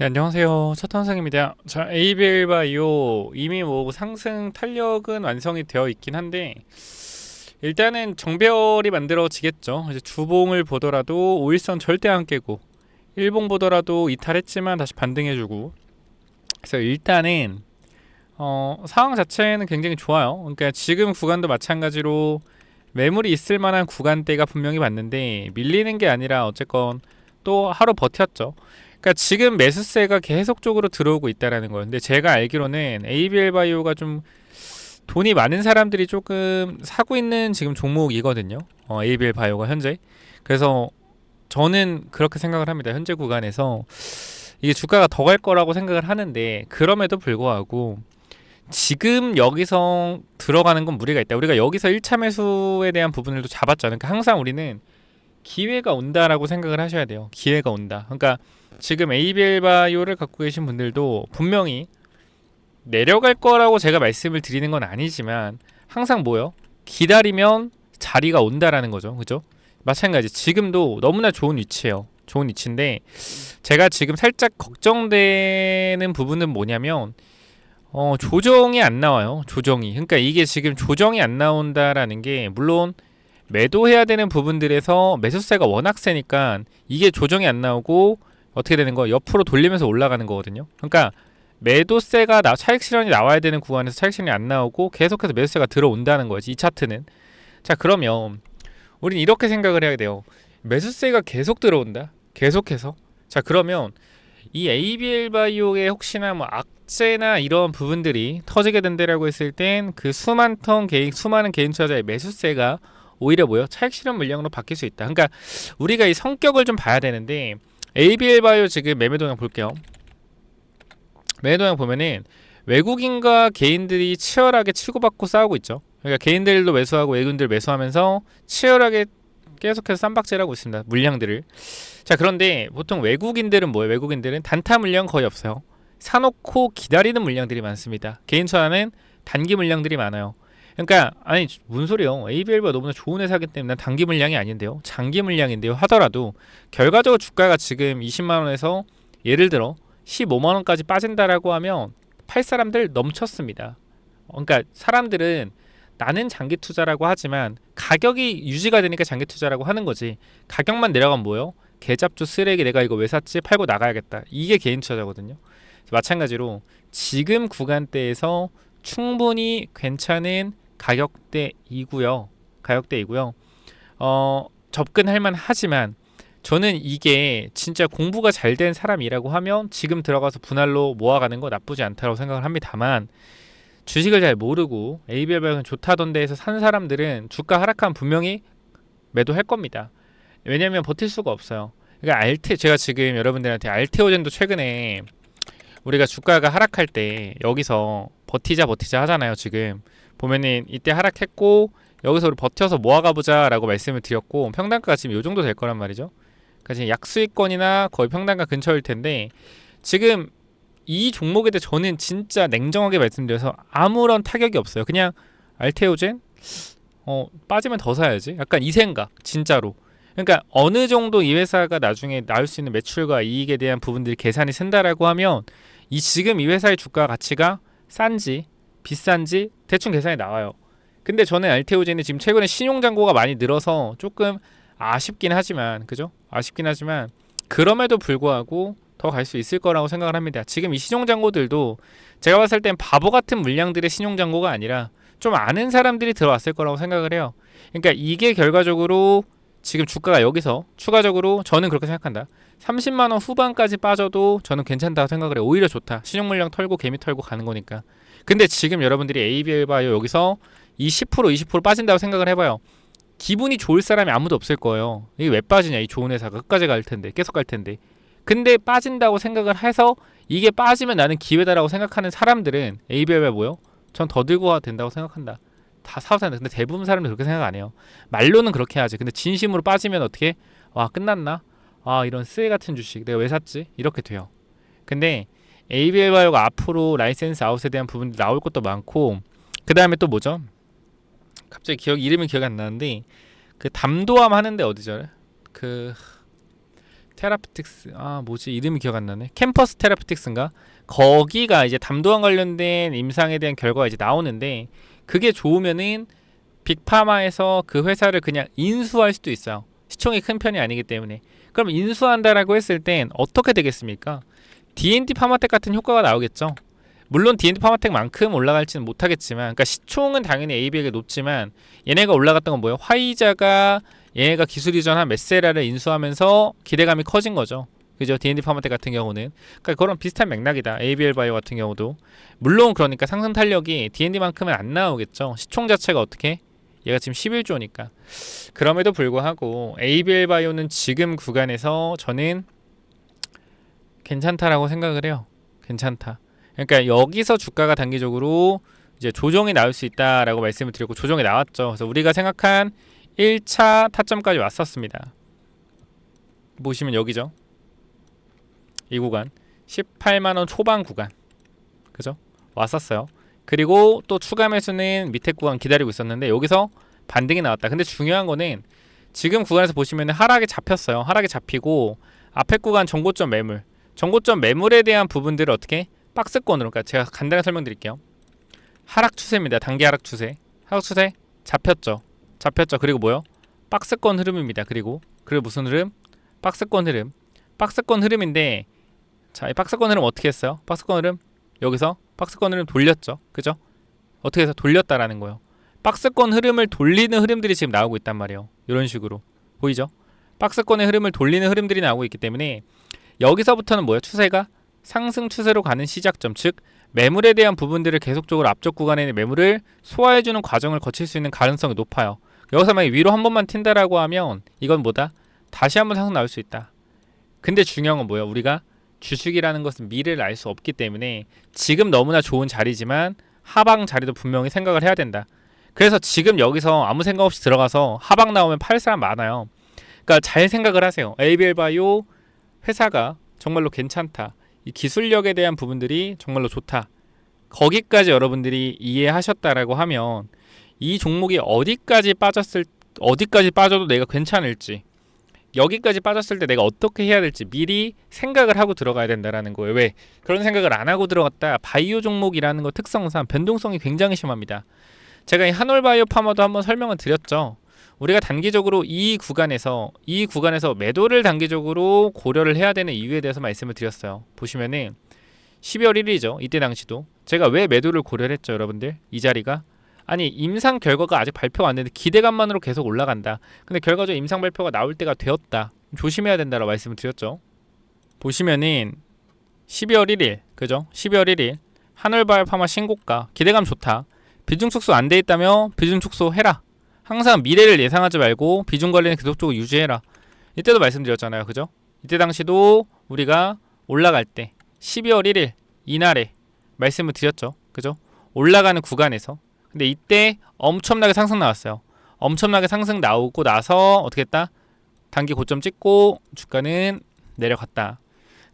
네, 안녕하세요. 차탄상입니다. 자, 에이벨 바이오 이미 뭐 상승 탄력은 완성이 되어 있긴 한데 일단은 정별이 만들어지겠죠. 이제 주봉을 보더라도 5일선 절대 안 깨고 일봉 보더라도 이탈했지만 다시 반등해주고 그래서 일단은 상황 자체는 굉장히 좋아요. 그러니까 지금 구간도 마찬가지로 매물이 있을 만한 구간대가 분명히 맞는데 밀리는 게 아니라 어쨌건 또 하루 버텼죠. 그러니까 지금 매수세가 계속적으로 들어오고 있다라는 거예요. 근데 제가 알기로는 ABL 바이오가 좀 돈이 많은 사람들이 조금 사고 있는 지금 종목이거든요. ABL 바이오가 현재. 그래서 저는 그렇게 생각을 합니다. 현재 구간에서 이게 주가가 더 갈 거라고 생각을 하는데 그럼에도 불구하고 지금 여기서 들어가는 건 무리가 있다. 우리가 여기서 1차 매수에 대한 부분을 또 잡았죠. 그러니까 항상 우리는 기회가 온다라고 생각을 하셔야 돼요. 기회가 온다. 그러니까 지금 ABL 바이오를 갖고 계신 분들도 분명히 내려갈 거라고 제가 말씀을 드리는 건 아니지만 항상 뭐요? 기다리면 자리가 온다라는 거죠. 그죠? 마찬가지 지금도 너무나 좋은 위치예요. 좋은 위치인데 제가 지금 살짝 걱정되는 부분은 뭐냐면 조정이 안 나와요. 조정이. 그러니까 이게 지금 조정이 안 나온다라는 게 물론 매도해야 되는 부분들에서 매수세가 워낙 세니까 이게 조정이 안 나오고 어떻게 되는 거 옆으로 돌리면서 올라가는 거거든요. 그러니까 매도세가 차익 실현이 나와야 되는 구간에서 차익 실현이 안 나오고 계속해서 매수세가 들어온다는 거지. 이 차트는. 자, 그러면 우린 이렇게 생각을 해야 돼요. 매수세가 계속 들어온다. 계속해서. 자, 그러면 이 ABL 바이오에 혹시나 뭐 악재나 이런 부분들이 터지게 된다라고 했을 땐 그 수많은 개인 투자자의 매수세가 오히려 뭐요? 차익 실현 물량으로 바뀔 수 있다. 그러니까 우리가 이 성격을 좀 봐야 되는데 ABL 바이오 지금 매매 동향 볼게요. 매매 동향 보면은 외국인과 개인들이 치열하게 치고받고 싸우고 있죠. 그러니까 개인들도 매수하고 외국인들 매수하면서 치열하게 계속해서 쌈박질하고 있습니다. 물량들을. 자, 그런데 보통 외국인들은 뭐예요? 외국인들은 단타 물량 거의 없어요. 사놓고 기다리는 물량들이 많습니다. 개인 투자는 단기 물량들이 많아요. 그러니까 아니 뭔 소리요? ABL보다 너무나 좋은 회사기 때문에 난 단기 물량이 아닌데요. 장기 물량인데요. 하더라도 결과적으로 주가가 지금 20만 원에서 예를 들어 15만 원까지 빠진다라고 하면 팔 사람들 넘쳤습니다. 그러니까 사람들은 나는 장기 투자라고 하지만 가격이 유지가 되니까 장기 투자라고 하는 거지. 가격만 내려가면 뭐요? 개잡주 쓰레기 내가 이거 왜 샀지? 팔고 나가야겠다. 이게 개인 투자거든요. 마찬가지로 지금 구간대에서 충분히 괜찮은 가격대이고요. 접근할 만하지만 저는 이게 진짜 공부가 잘 된 사람이라고 하면 지금 들어가서 분할로 모아가는 거 나쁘지 않다고 생각을 합니다만 주식을 잘 모르고 ABL 발견 좋다던데 해서 산 사람들은 주가 하락하면 분명히 매도할 겁니다. 왜냐면 버틸 수가 없어요. 그러니까 제가 지금 여러분들한테 알테오젠도 최근에 우리가 주가가 하락할 때 여기서 버티자 하잖아요. 지금 보면은 이때 하락했고 여기서 우리 버텨서 모아가보자 라고 말씀을 드렸고 평단가가 지금 요 정도 될 거란 말이죠. 그러니까 지금 약수익권이나 거의 평단가 근처일 텐데 지금 이 종목에 대해 저는 진짜 냉정하게 말씀드려서 아무런 타격이 없어요. 그냥 알테오젠 빠지면 더 사야지. 약간 이 생각 진짜로. 그러니까 어느 정도 이 회사가 나중에 나올 수 있는 매출과 이익에 대한 부분들이 계산이 쓴다라고 하면 지금 이 회사의 주가 가치가 싼지 비싼지 대충 계산이 나와요. 근데 저는 알테오젠이 지금 최근에 신용 잔고가 많이 늘어서 조금 아쉽긴 하지만 그죠? 아쉽긴 하지만 그럼에도 불구하고 더 갈 수 있을 거라고 생각을 합니다. 지금 이 신용 잔고들도 제가 봤을 땐 바보 같은 물량들의 신용 잔고가 아니라 좀 아는 사람들이 들어왔을 거라고 생각을 해요. 그러니까 이게 결과적으로 지금 주가가 여기서 추가적으로 저는 그렇게 생각한다. 30만 원 후반까지 빠져도 저는 괜찮다고 생각을 해요. 오히려 좋다. 신용 물량 털고 개미 털고 가는 거니까. 근데 지금 여러분들이 ABL 바이오 여기서 이 10% 20% 빠진다고 생각을 해봐요. 기분이 좋을 사람이 아무도 없을 거예요. 이게 왜 빠지냐? 이 좋은 회사가 끝까지 갈 텐데 계속 갈 텐데. 근데 빠진다고 생각을 해서 이게 빠지면 나는 기회다라고 생각하는 사람들은 ABL이 뭐요? 전 더 들고 와도 된다고 생각한다. 다 사도 된다. 근데 대부분 사람들이 그렇게 생각 안 해요. 말로는 그렇게 하지. 근데 진심으로 빠지면 어떻게? 와 끝났나? 아 이런 쓰레 같은 주식 내가 왜 샀지? 이렇게 돼요. 근데 ABL 바이오가 앞으로 라이센스 아웃에 대한 부분이 나올 것도 많고 그 다음에 또 뭐죠? 갑자기 이름이 기억이 안 나는데 그 담도암 하는데 어디죠? 그 테라피틱스, 뭐지 이름이 기억 안 나네. 캠퍼스 테라피틱스인가? 거기가 이제 담도와 관련된 임상에 대한 결과가 이제 나오는데, 그게 좋으면은 빅파마에서 그 회사를 그냥 인수할 수도 있어요. 시총이 큰 편이 아니기 때문에. 그럼 인수한다라고 했을 땐 어떻게 되겠습니까? D&D 파마텍 같은 효과가 나오겠죠. 물론 D&D 파마텍만큼 올라갈지는 못하겠지만, 그러니까 시총은 당연히 AB에게 높지만 얘네가 올라갔던 건 뭐예요? 화이자가 얘네가 기술 이전한 메세라를 인수하면서 기대감이 커진 거죠. 그죠? D&D 파마텍 같은 경우는. 그러니까 그런 비슷한 맥락이다. ABL 바이오 같은 경우도. 물론 그러니까 상승 탄력이 D&D만큼은 안 나오겠죠. 시총 자체가 어떻게? 얘가 지금 11조니까. 그럼에도 불구하고 ABL 바이오는 지금 구간에서 저는 괜찮다라고 생각을 해요. 괜찮다. 그러니까 여기서 주가가 단기적으로 이제 조정이 나올 수 있다라고 말씀을 드렸고, 조정이 나왔죠. 그래서 우리가 생각한 1차 타점까지 왔었습니다. 보시면 여기죠. 이 구간 18만원 초반 구간, 그죠? 왔었어요. 그리고 또 추가 매수는 밑에 구간 기다리고 있었는데 여기서 반등이 나왔다. 근데 중요한 거는 지금 구간에서 보시면 하락이 잡혔어요. 하락이 잡히고 앞에 구간 정고점 매물, 정고점 매물에 대한 부분들을 어떻게 박스권으로, 그러니까 제가 간단히 설명드릴게요. 하락 추세입니다. 단기 하락 추세. 하락 추세 잡혔죠. 잡혔죠. 그리고 뭐요? 박스권 흐름입니다. 그리고 무슨 흐름? 박스권 흐름. 박스권 흐름인데, 자, 이 박스권 흐름 어떻게 했어요? 박스권 흐름 여기서 박스권 흐름 돌렸죠. 그죠? 어떻게 해서 돌렸다라는 거예요. 박스권 흐름을 돌리는 흐름들이 지금 나오고 있단 말이에요. 이런 식으로 보이죠? 박스권의 흐름을 돌리는 흐름들이 나오고 있기 때문에 여기서부터는 뭐예요? 추세가 상승 추세로 가는 시작점, 즉 매물에 대한 부분들을 계속적으로 앞쪽 구간에 있는 매물을 소화해주는 과정을 거칠 수 있는 가능성이 높아요. 여기서 만약 위로 한 번만 튄다라고 하면 이건 뭐다? 다시 한번 상승 나올 수 있다. 근데 중요한 건 뭐예요? 우리가 주식이라는 것은 미래를 알 수 없기 때문에 지금 너무나 좋은 자리지만 하방 자리도 분명히 생각을 해야 된다. 그래서 지금 여기서 아무 생각 없이 들어가서 하방 나오면 팔 사람 많아요. 그러니까 잘 생각을 하세요. ABL 바이오 회사가 정말로 괜찮다. 이 기술력에 대한 부분들이 정말로 좋다. 거기까지 여러분들이 이해하셨다라고 하면 이 종목이 어디까지 빠져도 내가 괜찮을지, 여기까지 빠졌을 때 내가 어떻게 해야 될지 미리 생각을 하고 들어가야 된다라는 거예요. 왜? 그런 생각을 안 하고 들어갔다. 바이오 종목이라는 거 특성상 변동성이 굉장히 심합니다. 제가 이 한올바이오 파마도 한번 설명을 드렸죠. 우리가 단기적으로 이 구간에서 매도를 단기적으로 고려를 해야 되는 이유에 대해서 말씀을 드렸어요. 보시면은 12월 1일이죠. 이때 당시도 제가 왜 매도를 고려를 했죠, 여러분들? 이 자리가 아니 임상 결과가 아직 발표가 안 됐는데 기대감만으로 계속 올라간다. 근데 결과적으로 임상 발표가 나올 때가 되었다. 조심해야 된다라고 말씀을 드렸죠. 보시면은 12월 1일, 그죠? 12월 1일 한올바이오 파마 신고가 기대감 좋다. 비중 축소 안 돼 있다며 비중 축소 해라. 항상 미래를 예상하지 말고 비중 관리는 계속적으로 유지해라. 이때도 말씀드렸잖아요. 그죠? 이때 당시도 우리가 올라갈 때 12월 1일 이날에 말씀을 드렸죠. 그죠? 올라가는 구간에서. 근데 이때 엄청나게 상승 나왔어요. 엄청나게 상승 나오고 나서 어떻게 했다? 단기 고점 찍고 주가는 내려갔다.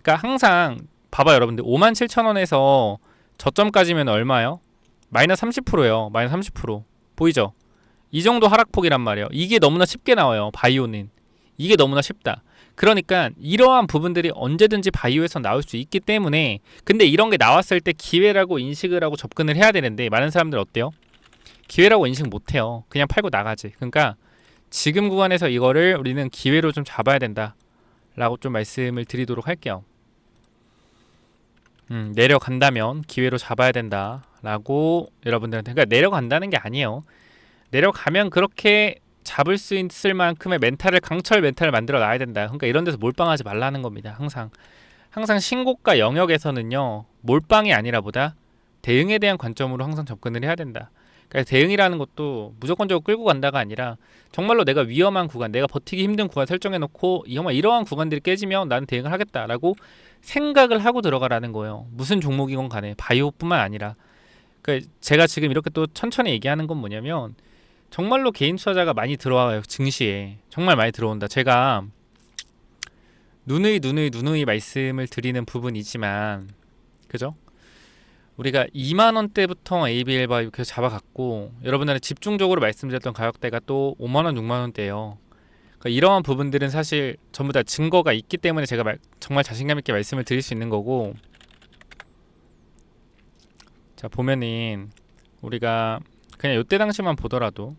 그러니까 항상 봐봐요, 여러분들. 57,000원에서 저점까지면 얼마예요? 마이너스 30%예요. 마이너스 30%. 보이죠? 이 정도 하락폭이란 말이에요. 이게 너무나 쉽게 나와요. 바이오는. 이게 너무나 쉽다. 그러니까 이러한 부분들이 언제든지 바이오에서 나올 수 있기 때문에, 근데 이런 게 나왔을 때 기회라고 인식을 하고 접근을 해야 되는데 많은 사람들 어때요? 기회라고 인식 못해요. 그냥 팔고 나가지. 그러니까 지금 구간에서 이거를 우리는 기회로 좀 잡아야 된다 라고 좀 말씀을 드리도록 할게요. 내려간다면 기회로 잡아야 된다 라고 여러분들한테. 그러니까 내려간다는 게 아니에요. 내려가면 그렇게 잡을 수 있을 만큼의 강철 멘탈을 만들어 놔야 된다. 그러니까 이런 데서 몰빵하지 말라는 겁니다. 항상 신고가 영역에서는요, 몰빵이 아니라 보다 대응에 대한 관점으로 항상 접근을 해야 된다. 그러니까 대응이라는 것도 무조건적으로 끌고 간다가 아니라 정말로 내가 위험한 구간, 내가 버티기 힘든 구간 설정해 놓고 정말 이러한 구간들이 깨지면 나는 대응을 하겠다라고 생각을 하고 들어가라는 거예요. 무슨 종목이건 간에 바이오뿐만 아니라. 그러니까 제가 지금 이렇게 또 천천히 얘기하는 건 뭐냐면 정말로 개인 투자자가 많이 들어와요. 증시에 정말 많이 들어온다. 제가 누누이 말씀을 드리는 부분이지만, 그죠? 우리가 2만원대부터 ABL 바이오 계속 잡아갔고, 여러분들한테 집중적으로 말씀드렸던 가격대가 또 5만원, 6만원대예요. 그러니까 이러한 부분들은 사실 전부 다 증거가 있기 때문에 제가 정말 자신감 있게 말씀을 드릴 수 있는 거고. 자, 보면은 우리가 그냥 요때 당시만 보더라도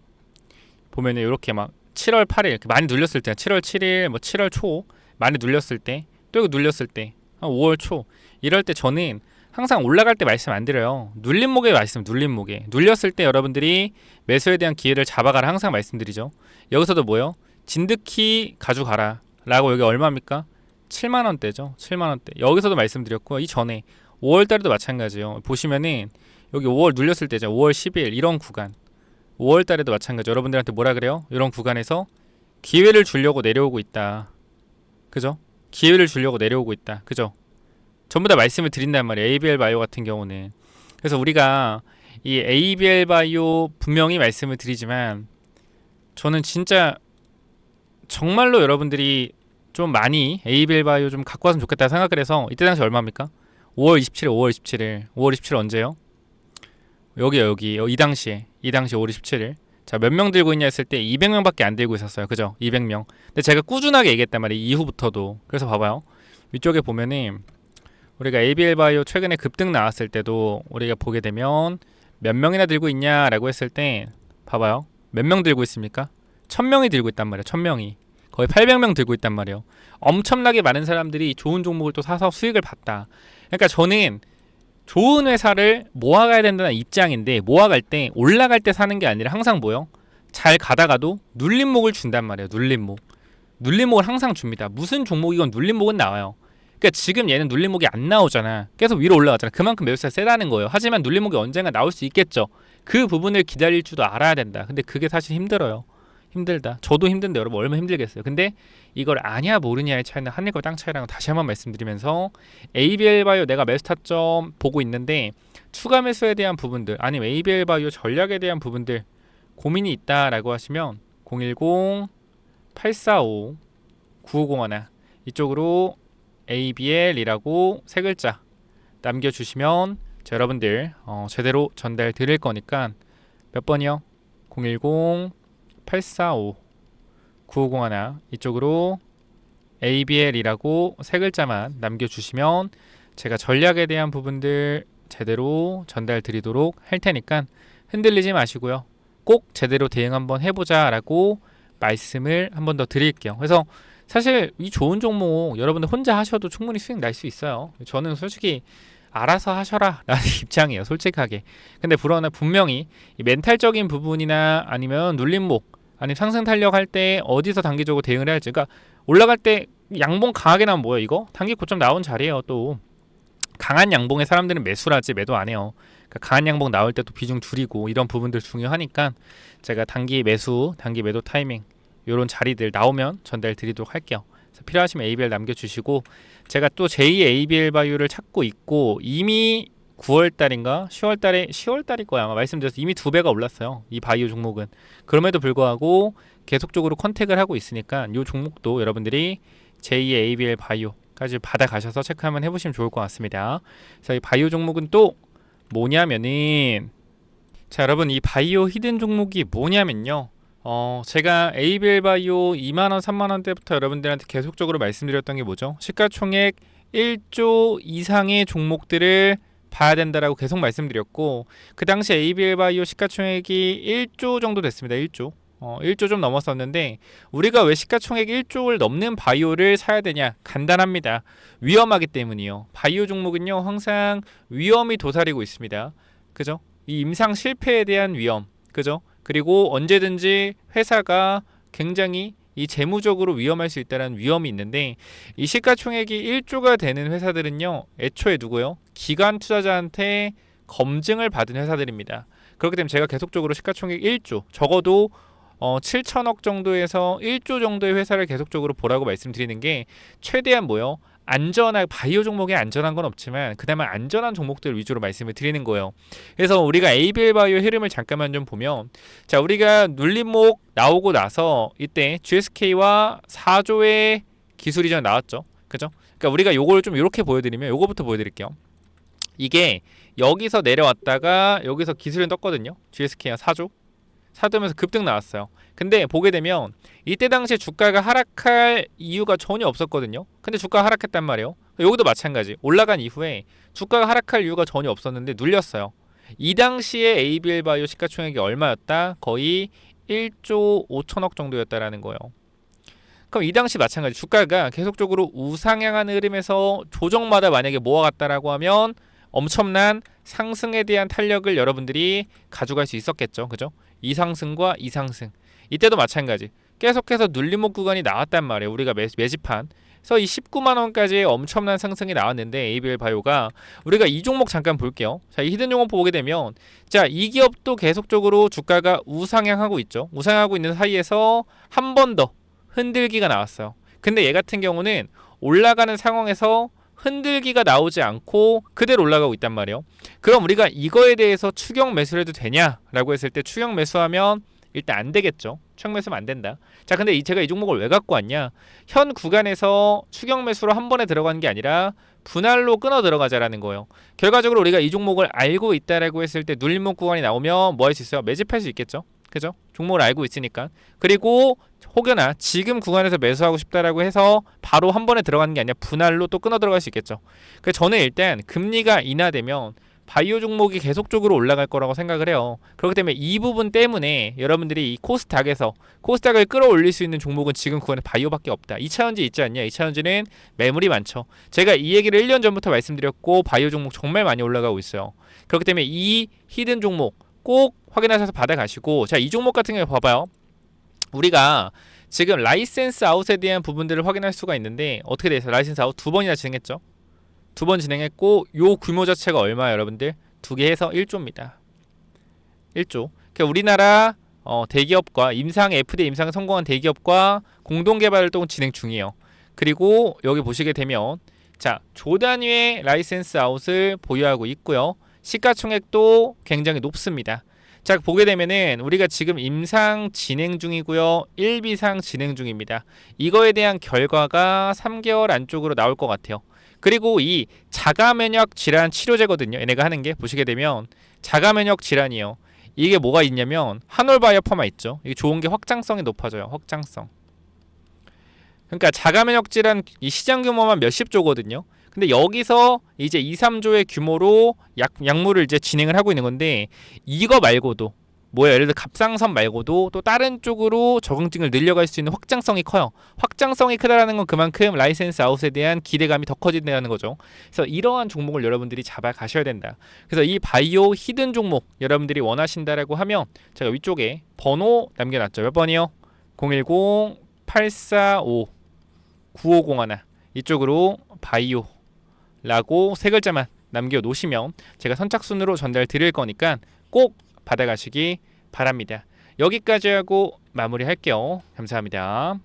보면은 이렇게 막 7월 8일 많이 눌렸을 때, 7월 7일 뭐 7월 초 많이 눌렸을 때, 또 이거 눌렸을 때 5월 초 이럴 때 저는 항상 올라갈 때 말씀 안 드려요. 눌림목에 말씀, 눌림목에 눌렸을 때 여러분들이 매수에 대한 기회를 잡아가라 항상 말씀드리죠. 여기서도 뭐요? 진득히 가져가라 라고. 여기 얼마입니까? 7만원대죠. 7만원대. 여기서도 말씀드렸고, 이 전에 5월달에도 마찬가지예요. 보시면은 여기 5월 눌렸을 때죠. 5월 10일 이런 구간, 5월달에도 마찬가지. 여러분들한테 뭐라 그래요? 이런 구간에서 기회를 주려고 내려오고 있다. 그죠? 기회를 주려고 내려오고 있다. 그죠? 전부 다 말씀을 드린단 말이에요. ABL 바이오 같은 경우는. 그래서 우리가 이 ABL 바이오 분명히 말씀을 드리지만, 저는 진짜 정말로 여러분들이 좀 많이 ABL 바이오 좀 갖고 왔으면 좋겠다 생각을 해서, 이때 당시 얼마입니까? 5월 27일, 5월 27일. 5월 27일 언제요? 여기요, 이 당시에 5월 27일. 자, 몇 명 들고 있냐 했을 때 200명밖에 안 들고 있었어요. 그죠? 200명. 근데 제가 꾸준하게 얘기했단 말이에요. 이후부터도. 그래서 봐봐요. 위쪽에 보면은 우리가 ABL 바이오 최근에 급등 나왔을 때도 우리가 보게 되면 몇 명이나 들고 있냐라고 했을 때 봐봐요. 몇 명 들고 있습니까? 1000명이 들고 있단 말이에요. 1000명이. 거의 800명 들고 있단 말이에요. 엄청나게 많은 사람들이 좋은 종목을 또 사서 수익을 봤다. 그러니까 저는 좋은 회사를 모아가야 된다는 입장인데, 모아갈 때 올라갈 때 사는 게 아니라 항상 뭐요? 잘 가다가도 눌림목을 준단 말이에요. 눌림목을 항상 줍니다. 무슨 종목이건 눌림목은 나와요. 그러니까 지금 얘는 눌림목이 안 나오잖아. 계속 위로 올라가잖아. 그만큼 매수세가 세다는 거예요. 하지만 눌림목이 언젠가 나올 수 있겠죠. 그 부분을 기다릴 줄도 알아야 된다. 근데 그게 사실 힘들어요. 힘들다. 저도 힘든데 여러분 얼마나 힘들겠어요. 근데 이걸 아냐 모르냐의 차이는 하늘과 땅 차이라는 거 다시 한번 말씀드리면서, ABL 바이오 내가 매수 타점 보고 있는데 추가 매수에 대한 부분들, 아니면 ABL 바이오 전략에 대한 부분들 고민이 있다라고 하시면 010-845-9501 이쪽으로 ABL이라고 세 글자 남겨주시면 여러분들 제대로 전달 드릴 거니까. 몇 번이요? 010-845-9501 이쪽으로 ABL이라고 세 글자만 남겨주시면 제가 전략에 대한 부분들 제대로 전달 드리도록 할 테니까 흔들리지 마시고요. 꼭 제대로 대응 한번 해보자 라고 말씀을 한번 더 드릴게요. 그래서 사실 이 좋은 종목 여러분들 혼자 하셔도 충분히 수익 날 수 있어요. 저는 솔직히 알아서 하셔라 라는 입장이에요, 솔직하게. 근데 분명히 이 멘탈적인 부분이나 아니면 눌림목, 아니면 상승 탄력할 때 어디서 단기적으로 대응을 해야 할지. 그러니까 올라갈 때 양봉 강하게 나면 뭐예요? 이거 단기 고점 나온 자리예요. 또 강한 양봉에 사람들은 매수를 하지 매도 안 해요. 그러니까 강한 양봉 나올 때 또 비중 줄이고 이런 부분들 중요하니까 제가 단기 매수, 단기 매도 타이밍 이런 자리들 나오면 전달 드리도록 할게요. 그래서 필요하시면 ABL 남겨주시고, 제가 또 제2의 ABL 바이오를 찾고 있고, 이미 9월달인가 10월달일 거야 아마 말씀드렸어요. 이미 2배가 올랐어요, 이 바이오 종목은. 그럼에도 불구하고 계속적으로 컨택을 하고 있으니까 이 종목도 여러분들이 제2의 ABL 바이오까지 받아가셔서 체크 한번 해보시면 좋을 것 같습니다. 그래서 이 바이오 종목은 또 뭐냐면은, 자 여러분, 이 바이오 히든 종목이 뭐냐면요, 제가 ABL 바이오 2만원 3만원 때부터 여러분들한테 계속적으로 말씀드렸던 게 뭐죠? 시가총액 1조 이상의 종목들을 봐야 된다라고 계속 말씀드렸고, 그 당시 ABL 바이오 시가총액이 1조 정도 됐습니다. 1조 좀 넘었었는데, 우리가 왜 시가총액 1조를 넘는 바이오를 사야 되냐? 간단합니다. 위험하기 때문이요. 바이오 종목은요 항상 위험이 도사리고 있습니다. 그죠? 이 임상 실패에 대한 위험, 그죠? 그리고 언제든지 회사가 굉장히 이 재무적으로 위험할 수 있다는 위험이 있는데, 이 시가총액이 1조가 되는 회사들은요 애초에 누구요? 기관 투자자한테 검증을 받은 회사들입니다. 그렇기 때문에 제가 계속적으로 시가총액 1조, 적어도 7천억 정도에서 1조 정도의 회사를 계속적으로 보라고 말씀드리는 게, 최대한 뭐요? 안전한, 바이오 종목에 안전한 건 없지만 그나마 안전한 종목들 위주로 말씀을 드리는 거예요. 그래서 우리가 ABL 바이오 흐름을 잠깐만 좀 보면, 자 우리가 눌림목 나오고 나서 이때 GSK와 4조의 기술 이전 나왔죠. 그죠? 그러니까 우리가 요걸 좀 이렇게 보여드리면, 요거부터 보여드릴게요. 이게 여기서 내려왔다가 여기서 기술이 떴거든요. GSK가 4조. 사두면서 급등 나왔어요. 근데 보게 되면 이때 당시에 주가가 하락할 이유가 전혀 없었거든요. 근데 주가가 하락했단 말이에요. 여기도 마찬가지. 올라간 이후에 주가가 하락할 이유가 전혀 없었는데 눌렸어요. 이 당시에 ABL바이오 시가총액이 얼마였다? 거의 1조 5천억 정도였다라는 거예요. 그럼 이 당시 마찬가지 주가가 계속적으로 우상향하는 흐름에서 조정마다 만약에 모아갔다라고 하면 엄청난 상승에 대한 탄력을 여러분들이 가져갈 수 있었겠죠. 그죠? 이 상승과 이 상승. 이때도 마찬가지. 계속해서 눌림목 구간이 나왔단 말이에요. 우리가 매집한. 그래서 이 19만 원까지의 엄청난 상승이 나왔는데 ABL 바이오가 우리가 이 종목 잠깐 볼게요. 자, 이 히든 종목 보게 되면 자, 이 기업도 계속적으로 주가가 우상향하고 있죠. 우상향하고 있는 사이에서 한 번 더 흔들기가 나왔어요. 근데 얘 같은 경우는 올라가는 상황에서 흔들기가 나오지 않고 그대로 올라가고 있단 말이에요. 그럼 우리가 이거에 대해서 추격 매수를 해도 되냐라고 했을 때 추격 매수하면 일단 안 되겠죠. 추격 매수하면 안 된다. 자, 근데 제가 이 종목을 왜 갖고 왔냐? 현 구간에서 추격 매수로 한 번에 들어가는 게 아니라 분할로 끊어 들어가자라는 거예요. 결과적으로 우리가 이 종목을 알고 있다라고 했을 때 눌림목 구간이 나오면 뭐 할 수 있어요? 매집할 수 있겠죠. 그죠? 종목을 알고 있으니까. 그리고 혹여나 지금 구간에서 매수하고 싶다라고 해서 바로 한 번에 들어가는 게 아니라 분할로 또 끊어 들어갈 수 있겠죠. 그래서 저는 일단 금리가 인하되면 바이오 종목이 계속적으로 올라갈 거라고 생각을 해요. 그렇기 때문에 이 부분 때문에 여러분들이 이 코스닥을 끌어올릴 수 있는 종목은 지금 구간에 바이오밖에 없다. 2차전지 있지 않냐? 2차전지는 매물이 많죠. 제가 이 얘기를 1년 전부터 말씀드렸고 바이오 종목 정말 많이 올라가고 있어요. 그렇기 때문에 이 히든 종목 꼭 확인하셔서 받아가시고, 자, 이 종목 같은 경우에 봐봐요. 우리가 지금 라이센스 아웃에 대한 부분들을 확인할 수가 있는데 어떻게 돼서 라이센스 아웃 2번이나 진행했죠. 2번 진행했고 요 규모 자체가 얼마예요, 여러분들? 2개 해서 1조입니다. 1조. 그러니까 우리나라 대기업과 FDA 임상 성공한 대기업과 공동 개발 활동을 진행 중이에요. 그리고 여기 보시게 되면 자, 조 단위의 라이센스 아웃을 보유하고 있고요. 시가총액도 굉장히 높습니다. 자, 보게 되면은 우리가 지금 임상 진행 중이고요. 1비상 진행 중입니다. 이거에 대한 결과가 3개월 안쪽으로 나올 것 같아요. 그리고 이 자가면역 질환 치료제거든요. 얘네가 하는 게 보시게 되면 자가면역 질환이에요. 이게 뭐가 있냐면 한올바이오파마 있죠. 이게 좋은 게 확장성이 높아져요. 확장성. 그러니까 자가면역 질환 이 시장 규모만 몇십 조거든요. 근데 여기서 이제 2, 3조의 규모로 약물을 이제 진행을 하고 있는 건데 이거 말고도 예를 들어 갑상선 말고도 또 다른 쪽으로 적응증을 늘려갈 수 있는 확장성이 커요. 확장성이 크다라는 건 그만큼 라이센스 아웃에 대한 기대감이 더 커진다는 거죠. 그래서 이러한 종목을 여러분들이 잡아 가셔야 된다. 그래서 이 바이오 히든 종목 여러분들이 원하신다라고 하면 제가 위쪽에 번호 남겨놨죠. 몇 번이요? 010-845-9501 이쪽으로 바이오 라고 세 글자만 남겨놓으시면 제가 선착순으로 전달 드릴 거니까 꼭 받아가시기 바랍니다. 여기까지 하고 마무리할게요. 감사합니다.